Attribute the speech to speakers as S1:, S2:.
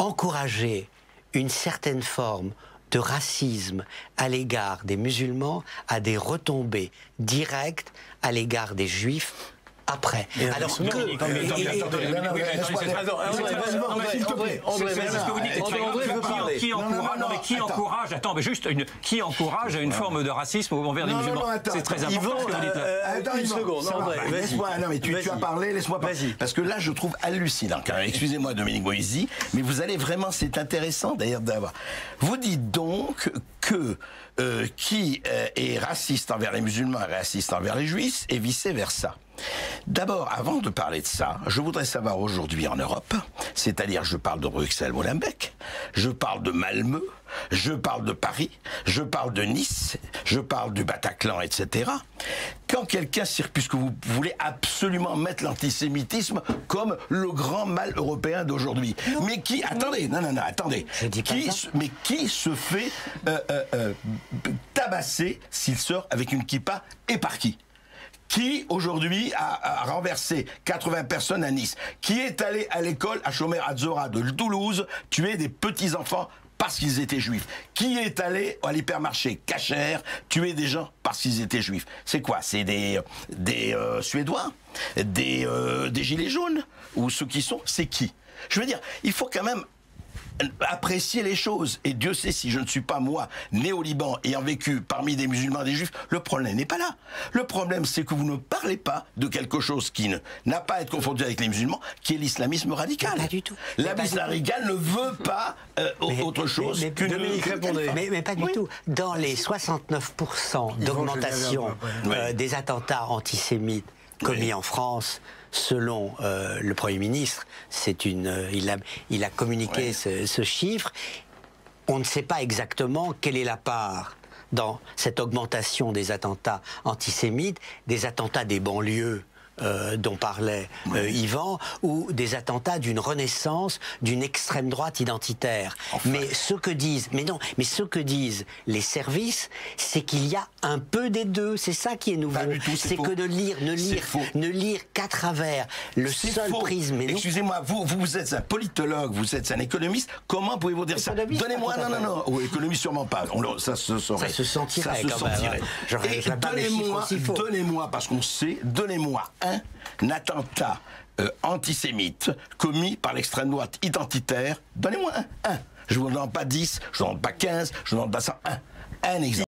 S1: encourager une certaine forme de racisme à l'égard des musulmans a des retombées directes à l'égard des juifs après. Alors que...
S2: Qui encourage... Attends, mais juste, qui encourage une forme de racisme envers les musulmans? C'est très important ce que vous dites là.
S3: Attends une seconde. Non, mais tu as parlé, laisse-moi parler. Parce que là, je trouve hallucinant. Excusez-moi, Dominique Moïsi, mais vous allez vraiment... C'est intéressant, d'ailleurs, d'avoir... Vous dites donc que qui est raciste envers les musulmans est raciste envers les juifs, et vice-versa. D'abord, avant de parler de ça, je voudrais savoir aujourd'hui en Europe, c'est-à-dire je parle de Bruxelles-Molenbeek, je parle de Malmö, je parle de Paris, je parle de Nice, je parle du Bataclan, etc. Quand quelqu'un, puisque vous voulez absolument mettre l'antisémitisme comme le grand mal européen d'aujourd'hui, mais qui, attendez, attendez, qui se fait tabasser s'il sort avec une kippa et par qui? Qui, aujourd'hui, a renversé 80 personnes à Nice? Qui est allé à l'école à Chomer Azzora de Toulouse tuer des petits-enfants parce qu'ils étaient juifs? Qui est allé à l'hypermarché Kasher tuer des gens parce qu'ils étaient juifs? C'est quoi? C'est des Suédois? Des Gilets jaunes? Ou ceux qui sont? C'est qui? Je veux dire, il faut quand même apprécier les choses. Et Dieu sait si je ne suis pas, moi, né au Liban, ayant vécu parmi des musulmans et des juifs, le problème n'est pas là. Le problème, c'est que vous ne parlez pas de quelque chose qui n'a pas à être confondu avec les musulmans, qui est l'islamisme radical.
S1: Pas du tout.
S3: L'islamisme radical ne veut pas autre chose qu'une...
S1: Mais pas du tout. Dans les 69% d'augmentation des attentats antisémites commis en France, selon le Premier ministre, il a communiqué ce chiffre. On ne sait pas exactement quelle est la part dans cette augmentation des attentats antisémites, des attentats des banlieues dont parlait Yvan, ou des attentats d'une renaissance d'une extrême droite identitaire. Enfin. Mais ce que disent, ce que disent les services, c'est qu'il y a un peu des deux. C'est ça qui est nouveau. C'est que ne lire qu'à travers le seul prisme.
S3: Excusez-moi, vous êtes un politologue, vous êtes un économiste. Comment pouvez-vous dire ça? Donnez-moi, non. Oh, économiste sûrement pas. Ça se saurait.
S1: Ça se sentirait.
S3: Donnez-moi, parce qu'on sait, donnez-moi un attentat antisémite commis par l'extrême droite identitaire. Donnez-moi un. Je ne vous en donne pas 10, je ne vous en donne pas 15, je ne vous en donne pas 100. Un exemple.